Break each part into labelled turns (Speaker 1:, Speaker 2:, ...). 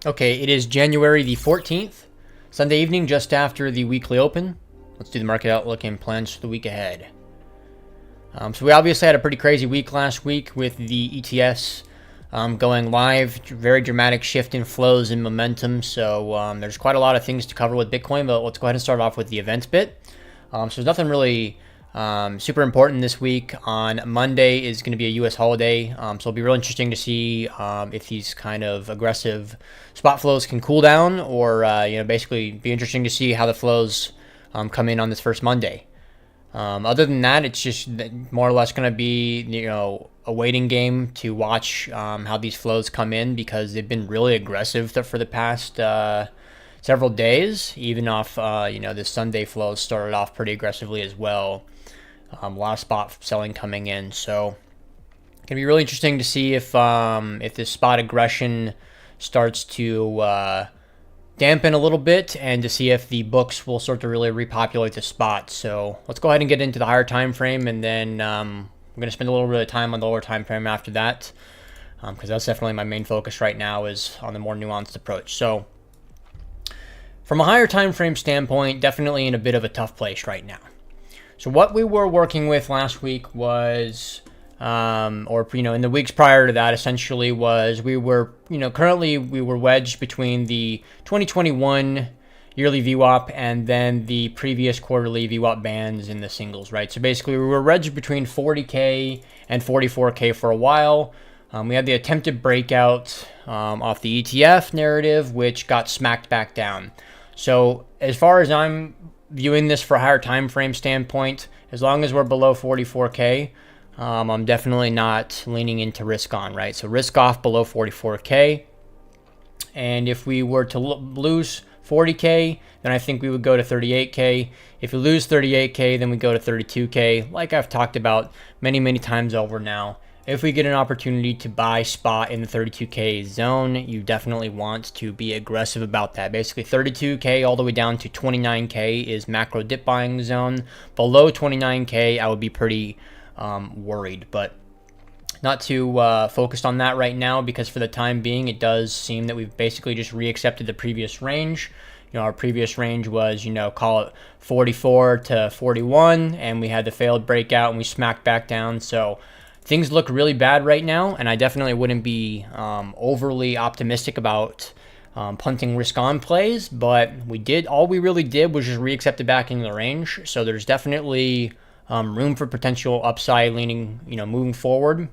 Speaker 1: Okay, it is January the 14th, Sunday evening, just after the weekly open. Let's do the market outlook and plans for the week ahead. So we obviously had a pretty crazy week last week with the ETFs going live. Very dramatic shift in flows and momentum. So there's quite a lot of things to cover with Bitcoin, but let's go ahead and start off with the events bit. So there's nothing really super important this week. On Monday is going to be a U.S. holiday, so it'll be real interesting to see if these kind of aggressive spot flows can cool down, or basically be interesting to see how the flows come in on this first Monday. Other than that, it's just more or less going to be a waiting game to watch how these flows come in, because they've been really aggressive for the past several days. Even off this Sunday flows started off pretty aggressively as well. A lot of spot selling coming in, so it's gonna be really interesting to see if this spot aggression starts to dampen a little bit, and to see if the books will start to really repopulate the spot. So let's go ahead and get into the higher time frame, and then we're gonna spend a little bit of time on the lower time frame after that, because that's definitely my main focus right now, is on the more nuanced approach. So from a higher time frame standpoint, definitely in a bit of a tough place right now. So what we were working with last week was, in the weeks prior to that, essentially was currently we were wedged between the 2021 yearly VWAP and then the previous quarterly VWAP bands in the singles, right? So basically we were wedged between 40K and 44K for a while. We had the attempted breakout off the ETF narrative, which got smacked back down. So as far as I'm viewing this for a higher time frame standpoint, as long as we're below 44K, I'm definitely not leaning into risk on, right? So risk off below 44K. And if we were to lose 40K, then I think we would go to 38K. If we lose 38K, then we go to 32K, like I've talked about many, many times over now. If we get an opportunity to buy spot in the 32K zone, you definitely want to be aggressive about that. Basically 32K all the way down to 29K is macro dip buying zone. Below 29K, I would be pretty worried, but not too focused on that right now, because for the time being, it does seem that we've basically just reaccepted the previous range. Our previous range was, call it 44 to 41, and we had the failed breakout and we smacked back down. So things look really bad right now, and I definitely wouldn't be overly optimistic about punting risk on plays, but all we really did was just reaccept it back into the range. So there's definitely room for potential upside leaning, moving forward.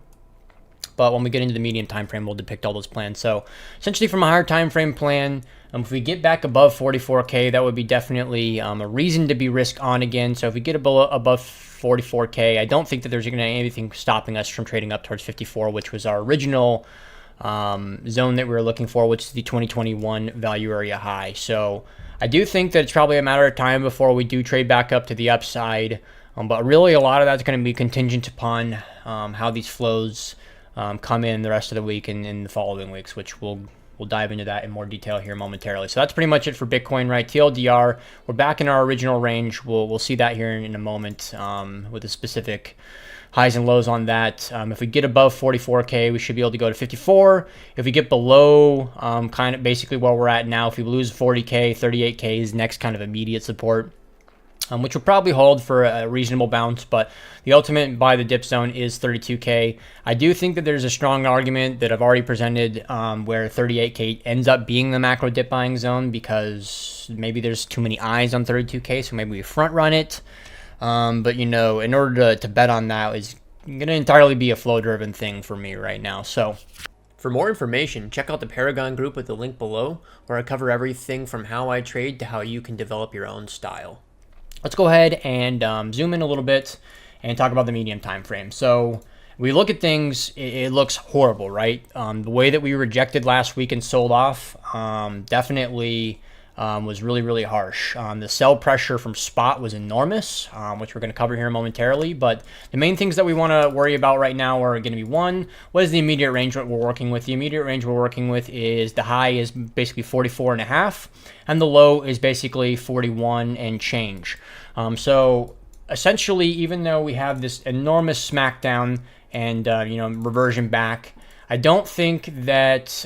Speaker 1: But when we get into the medium time frame, we'll depict all those plans. So essentially from a higher time frame plan, if we get back above 44K, that would be definitely a reason to be risk on again. So if we get above 44K, I don't think that there's going to be anything stopping us from trading up towards 54, which was our original zone that we were looking for, which is the 2021 value area high. So I do think that it's probably a matter of time before we do trade back up to the upside. But really a lot of that's going to be contingent upon how these flows come in the rest of the week and in the following weeks, which we'll dive into that in more detail here momentarily. So that's pretty much it for Bitcoin, right? TLDR, we're back in our original range. We'll see that here in a moment with the specific highs and lows on that. If we get above 44K, we should be able to go to 54. If we get below kind of basically where we're at now, if we lose 40K, 38K is next kind of immediate support, which will probably hold for a reasonable bounce, but the ultimate buy the dip zone is 32K. I do think that there's a strong argument that I've already presented where 38K ends up being the macro dip buying zone, because maybe there's too many eyes on 32K, so maybe we front run it. But in order to bet on that is going to entirely be a flow driven thing for me right now. So for more information, check out the Paragon group with the link below, where I cover everything from how I trade to how you can develop your own style. Let's go ahead and zoom in a little bit and talk about the medium time frame. So we look at things, it looks horrible, right? The way that we rejected last week and sold off definitely was really, really harsh. The sell pressure from spot was enormous, which we're going to cover here momentarily. But the main things that we want to worry about right now are going to be, one, what is the immediate range that we're working with? The immediate range we're working with is the high is basically 44.5, and the low is basically 41 and change. So essentially, even though we have this enormous smackdown and reversion back, I don't think that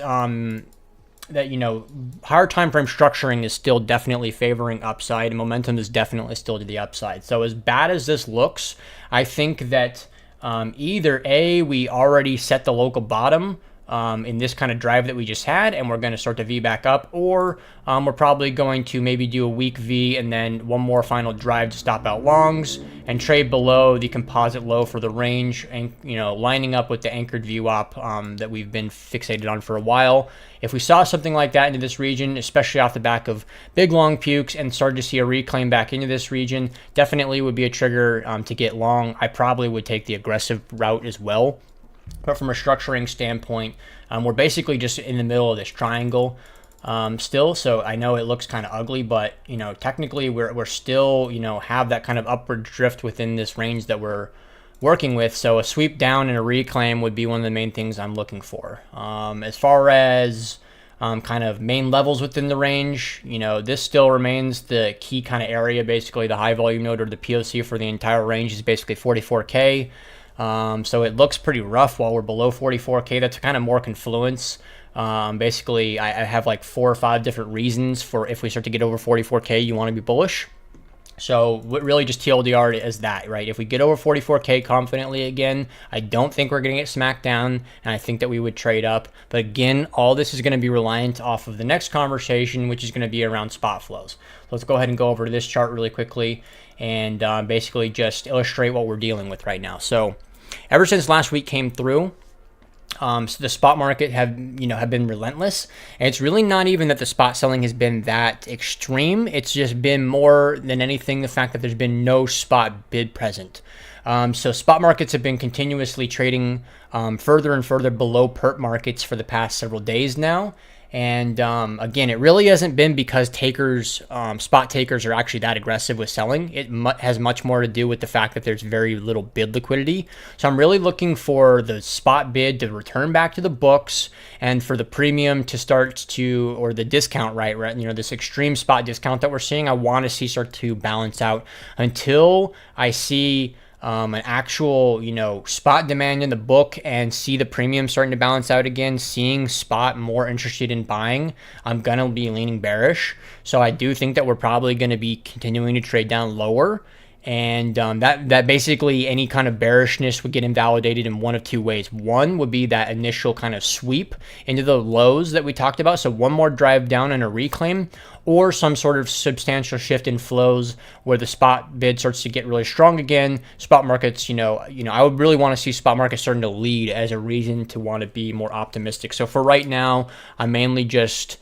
Speaker 1: that, you know, higher time frame structuring is still definitely favoring upside, and momentum is definitely still to the upside. So as bad as this looks, I think that either A, we already set the local bottom in this kind of drive that we just had, and we're going to start to V back up, or we're probably going to maybe do a weak V and then one more final drive to stop out longs and trade below the composite low for the range, and, you know, lining up with the anchored VWAP that we've been fixated on for a while. If we saw something like that into this region, especially off the back of big long pukes, and started to see a reclaim back into this region, definitely would be a trigger to get long. I probably would take the aggressive route as well. But from a structuring standpoint, we're basically just in the middle of this triangle still. So I know it looks kind of ugly, but, you know, technically we're still, you know, have that kind of upward drift within this range that we're working with. So a sweep down and a reclaim would be one of the main things I'm looking for. As far as kind of main levels within the range, you know, this still remains the key kind of area. Basically the high volume node, or the POC for the entire range, is basically 44K. So it looks pretty rough while we're below 44K. That's kind of more confluence. Basically, I have like 4 or 5 different reasons for if we start to get over 44K, you want to be bullish. So really just TLDR is that, right? If we get over 44K confidently again, I don't think we're going to get smacked down, and I think that we would trade up. But again, all this is going to be reliant off of the next conversation, which is going to be around spot flows. So let's go ahead and go over to this chart really quickly and basically just illustrate what we're dealing with right now. So ever since last week came through, so the spot market have been relentless, and it's really not even that the spot selling has been that extreme. It's just been more than anything the fact that there's been no spot bid present. So spot markets have been continuously trading further and further below perp markets for the past several days now. And again, it really hasn't been because spot takers are actually that aggressive with selling. It has much more to do with the fact that there's very little bid liquidity. So I'm really looking for the spot bid to return back to the books, and for the premium to start to, or the discount, right? You know, this extreme spot discount that we're seeing, I want to see start to balance out until I see an actual, you know, spot demand in the book and see the premium starting to balance out again, seeing spot more interested in buying, I'm going to be leaning bearish. So I do think that we're probably going to be continuing to trade down lower. And that basically any kind of bearishness would get invalidated in one of 2 ways. One would be that initial kind of sweep into the lows that we talked about. So one more drive down and a reclaim, or some sort of substantial shift in flows where the spot bid starts to get really strong again. Spot markets, you know, I would really want to see spot markets starting to lead as a reason to want to be more optimistic. So for right now, I'm mainly just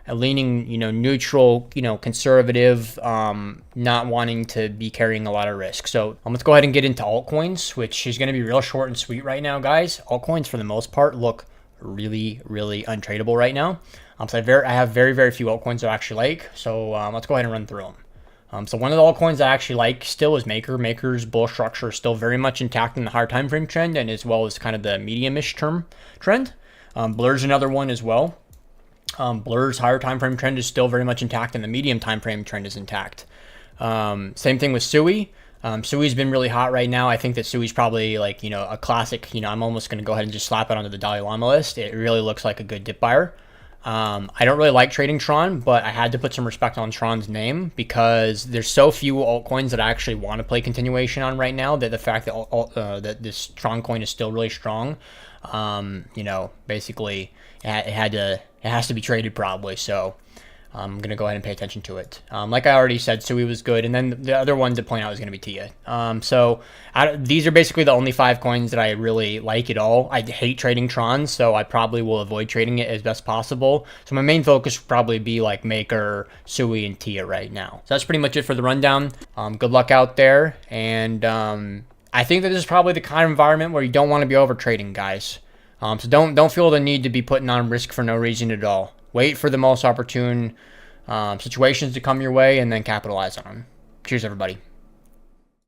Speaker 1: leaning, you know, neutral, you know, conservative, not wanting to be carrying a lot of risk. So let's go ahead and get into altcoins, which is going to be real short and sweet right now, guys. Altcoins, for the most part, look really, really untradeable right now. So I have very, very few altcoins I actually like. So let's go ahead and run through them. So one of the altcoins I actually like still is Maker. Maker's bull structure is still very much intact in the higher time frame trend, and as well as kind of the medium-ish term trend. Blur's another one as well. Blur's higher time frame trend is still very much intact, and the medium time frame trend is intact. Same thing with Sui. Sui's been really hot right now. I think that Sui's probably, like, you know, a classic. You know, I'm almost going to go ahead and just slap it onto the Dalai Lama list. It really looks like a good dip buyer. I don't really like trading Tron, but I had to put some respect on Tron's name because there's so few altcoins that I actually want to play continuation on right now, that the fact that that this Tron coin is still really strong, you know, basically it has to be traded probably. So I'm going to go ahead and pay attention to it. Like I already said, Sui was good. And then the other one to point out is going to be Tia. So these are basically the only 5 coins that I really like at all. I hate trading Tron, so I probably will avoid trading it as best possible. So my main focus would probably be like Maker, Sui, and Tia right now. So that's pretty much it for the rundown. Good luck out there. And I think that this is probably the kind of environment where you don't want to be over trading, guys. So don't feel the need to be putting on risk for no reason at all. Wait for the most opportune situations to come your way and then capitalize on them. Cheers, everybody.